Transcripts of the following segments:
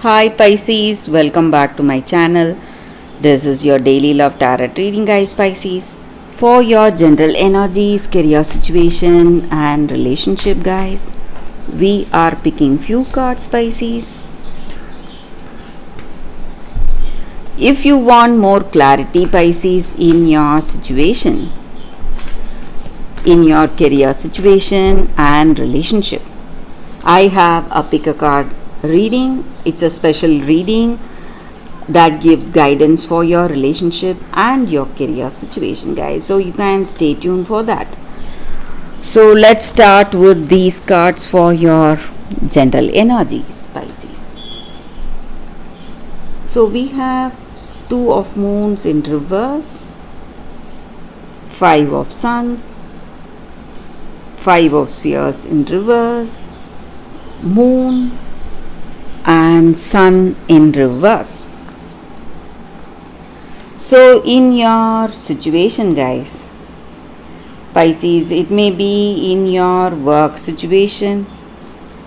Hi Pisces, welcome back to my channel. This is your daily love tarot reading, guys. Pisces, for your general energies, career situation and relationship, guys. We are picking few cards, Pisces. If you want more clarity, Pisces, in your situation, in your career situation and relationship, I have a pick a card reading. It's a special reading that gives guidance for your relationship and your career situation, guys. So you can stay tuned for that. So let's start with these cards for your general energies, Pisces. So we have Two of Moons in reverse, Five of Suns, Five of Spheres in reverse, Moon and Sun in reverse. So in your situation, guys, Pisces, it may be in your work situation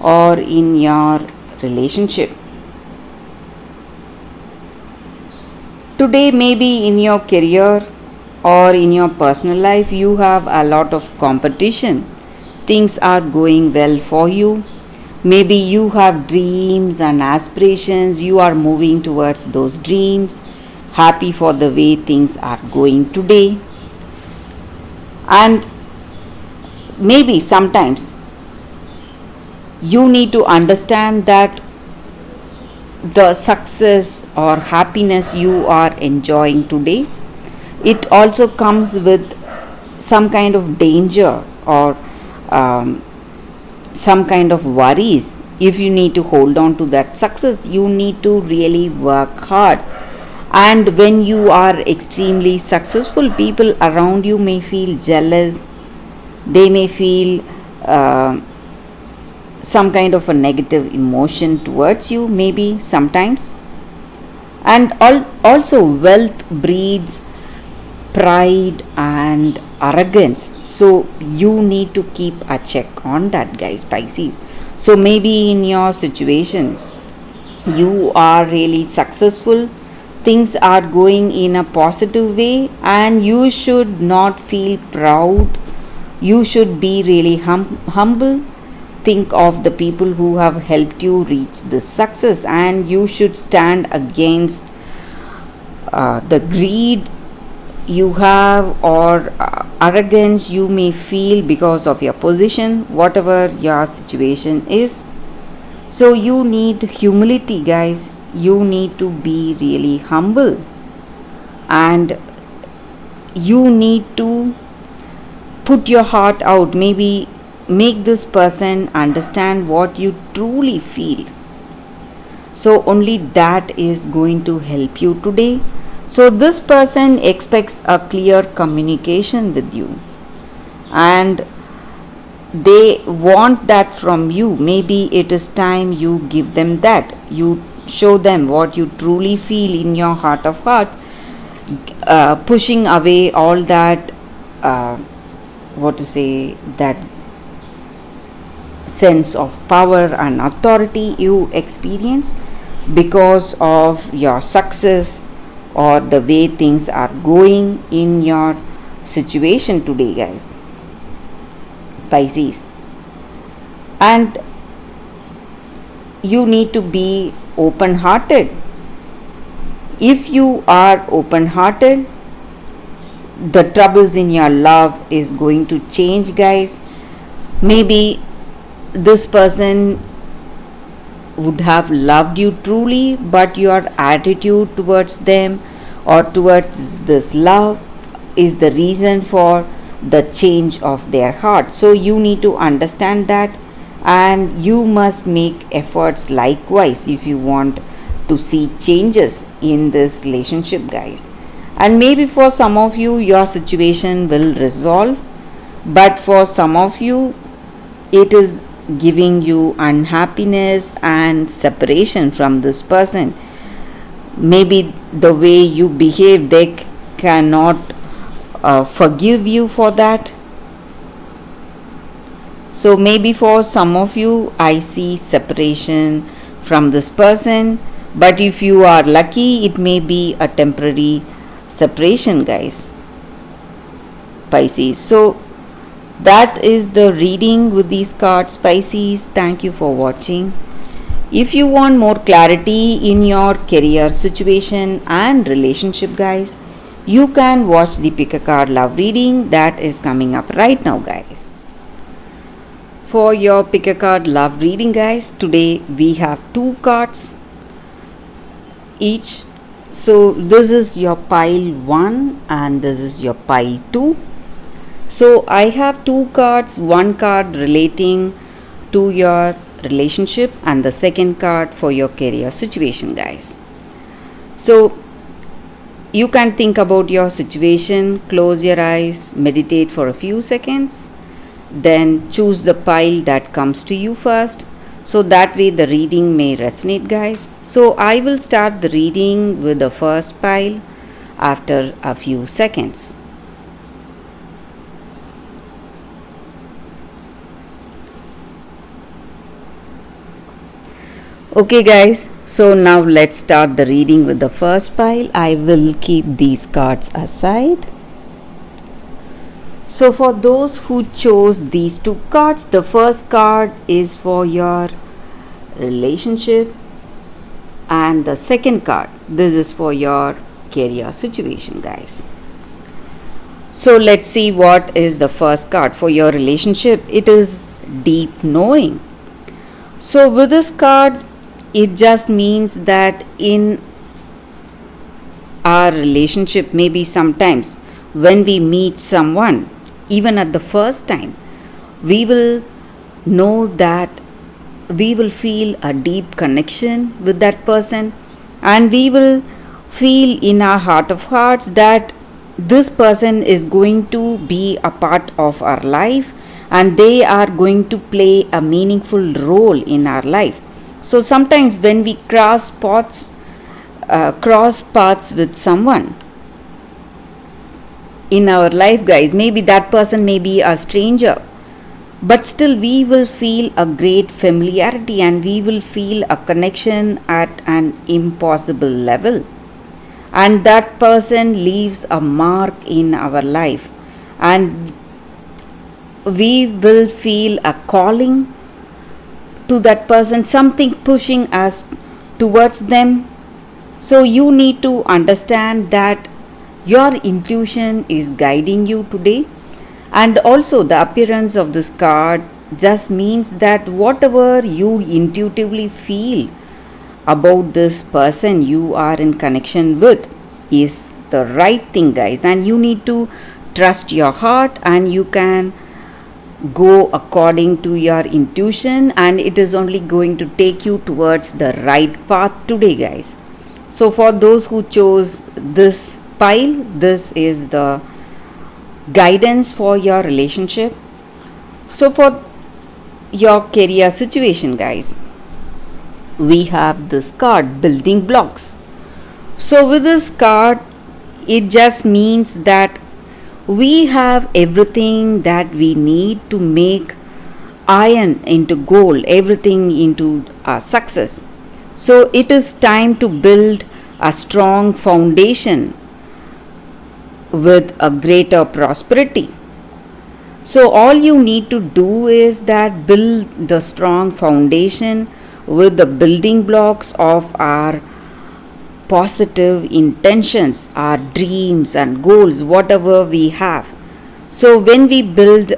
or in your relationship. Today, maybe in your career or in your personal life, you have a lot of competition. Things are going well for you. Maybe you have dreams and aspirations. You are moving towards those dreams. Happy for the way things are going today. And maybe sometimes you need to understand that the success or happiness you are enjoying today, it also comes with some kind of danger or some kind of worries. If you need to hold on to that success, you need to really work hard. And when you are extremely successful, people around you may feel jealous. They may feel some kind of a negative emotion towards you, maybe sometimes. And also, wealth breeds pride and arrogance. So you need to keep a check on that, guys, Pisces. So maybe in your situation, you are really successful. Things are going in a positive way, and you should not feel proud. You should be really humble. Think of the people who have helped you reach this success, and you should stand against the greed you have or arrogance you may feel because of your position, whatever your situation is. So you need humility, guys. You need to be really humble, and you need to put your heart out. Maybe make this person understand what you truly feel. So only that is going to help you today. So this person expects a clear communication with you, and they want that from you. Maybe it is time you give them that. You show them what you truly feel in your heart of hearts, pushing away all that that sense of power and authority you experience because of your success or the way things are going in your situation today, guys, Pisces. And you need to be open hearted. If you are open hearted, the troubles in your love is going to change, guys. Maybe this person would have loved you truly, but your attitude towards them or towards this love is the reason for the change of their heart. So you need to understand that, and you must make efforts likewise if you want to see changes in this relationship, guys. And maybe for some of you, your situation will resolve, but for some of you, it is giving you unhappiness and separation from this person. Maybe the way you behave, they cannot forgive you for that. So maybe for some of you, I see separation from this person, but if you are lucky, it may be a temporary separation, guys. Pisces. So that is the reading with these cards, Pisces. Thank you for watching. If you want more clarity in your career situation and relationship, guys, you can watch the pick a card love reading that is coming up right now, guys. For your pick a card love reading, guys, today we have 2 cards each. So this is your pile 1 and this is your pile 2. So I have 2 cards, one card relating to your relationship and the second card for your career situation, guys. So you can think about your situation, close your eyes, meditate for a few seconds, then choose the pile that comes to you first. So that way the reading may resonate, guys. So I will start the reading with the first pile after a few seconds. Okay, guys, so now let's start the reading with the first pile. I will keep these cards aside. So for those who chose these 2 cards, the first card is for your relationship and the second card, this is for your career situation, guys. So let's see what is the first card for your relationship. It is deep knowing. So with this card, it just means that in our relationship, maybe sometimes when we meet someone, even at the first time, we will know that we will feel a deep connection with that person, and we will feel in our heart of hearts that this person is going to be a part of our life and they are going to play a meaningful role in our life. So sometimes when we cross paths with someone in our life, guys, maybe that person may be a stranger, but still we will feel a great familiarity and we will feel a connection at an impossible level, and that person leaves a mark in our life and we will feel a calling to that person, something pushing us towards them. So you need to understand that your intuition is guiding you today, and also the appearance of this card just means that whatever you intuitively feel about this person you are in connection with is the right thing, guys, and you need to trust your heart and you can go according to your intuition, and it is only going to take you towards the right path today, guys. So for those who chose this pile, this is the guidance for your relationship. So for your career situation, guys, we have this card, building blocks. So with this card, it just means that we have everything that we need to make iron into gold, everything into success. So it is time to build a strong foundation with a greater prosperity. So all you need to do is that build the strong foundation with the building blocks of our positive intentions, our dreams and goals, whatever we have. So when we build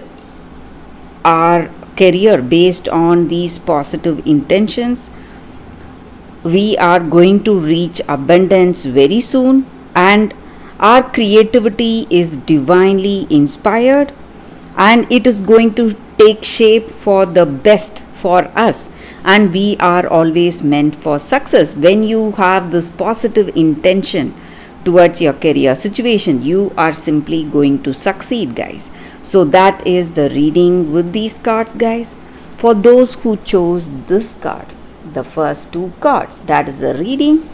our career based on these positive intentions, we are going to reach abundance very soon, and our creativity is divinely inspired and it is going to take shape for the best for us, and we are always meant for success. When you have this positive intention towards your career situation, you are simply going to succeed, guys. So that is the reading with these cards, guys. For those who chose this card, the first 2 cards, that is the reading.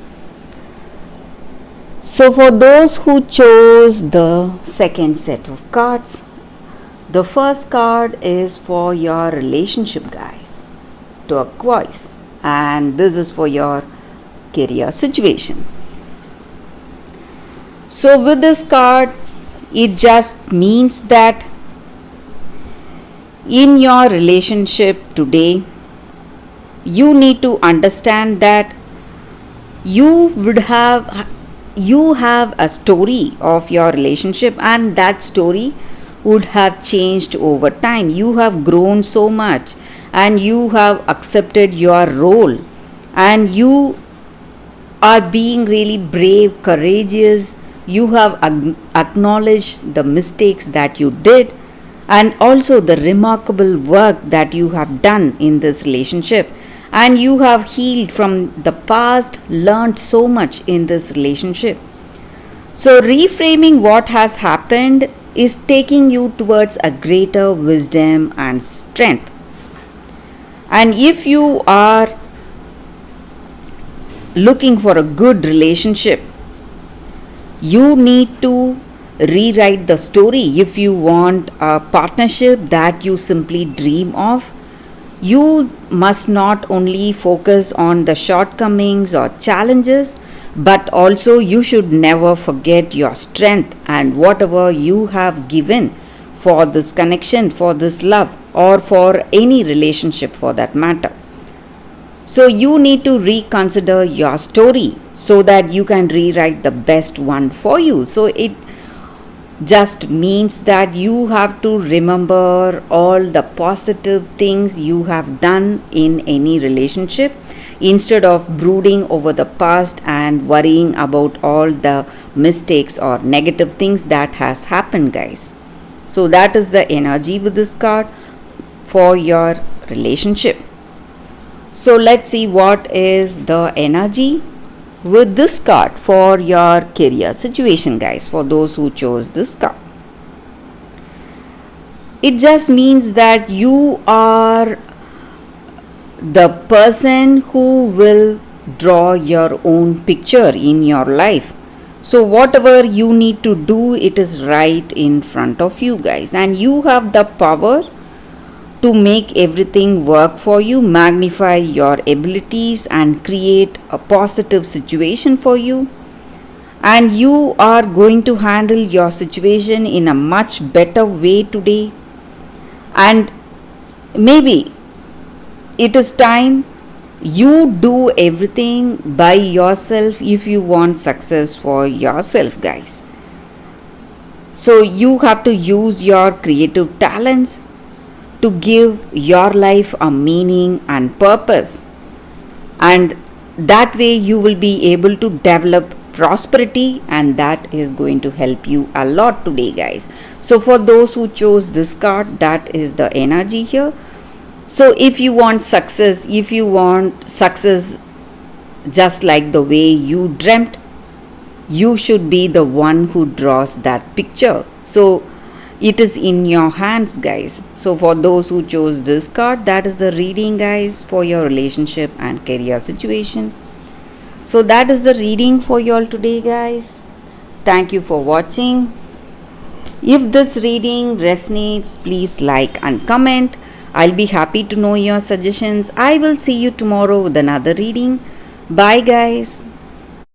So for those who chose the second set of cards, the first card is for your relationship, guys. Turquoise. and this is for your career situation. So, with this card, it just means that in your relationship today, you need to understand that you would have you have a story of your relationship, and that story would have changed over time. You have grown so much, and you have accepted your role, and you are being really brave, courageous. You have acknowledged the mistakes that you did, and also the remarkable work that you have done in this relationship. And you have healed from the past, learned so much in this relationship. So, reframing what has happened is taking you towards a greater wisdom and strength. And if you are looking for a good relationship, you need to rewrite the story. If you want a partnership that you simply dream of, you must not only focus on the shortcomings or challenges, but also you should never forget your strength and whatever you have given for this connection, for this love, or for any relationship for that matter. So you need to reconsider your story so that you can rewrite the best one for you. So it just means that you have to remember all the positive things you have done in any relationship instead of brooding over the past and worrying about all the mistakes or negative things that has happened, guys. So that is the energy with this card for your relationship. So let's see what is the energy with this card for your career situation, guys, for those who chose this card. It just means that you are the person who will draw your own picture in your life. So whatever you need to do, it is right in front of you, guys, and you have the power to make everything work for you, magnify your abilities and create a positive situation for you. And you are going to handle your situation in a much better way today. And maybe it is time you do everything by yourself if you want success for yourself, guys. So you have to use your creative talents to give your life a meaning and purpose, and that way you will be able to develop prosperity, and that is going to help you a lot today, guys. So for those who chose this card, that is the energy here. So if you want success, just like the way you dreamt, you should be the one who draws that picture. So it is in your hands, guys. So for those who chose this card, that is the reading, guys, for your relationship and career situation. So that is the reading for you all today, guys. Thank you for watching. If this reading resonates, please like and comment. I'll be happy to know your suggestions. I will see you tomorrow with another reading. Bye, guys.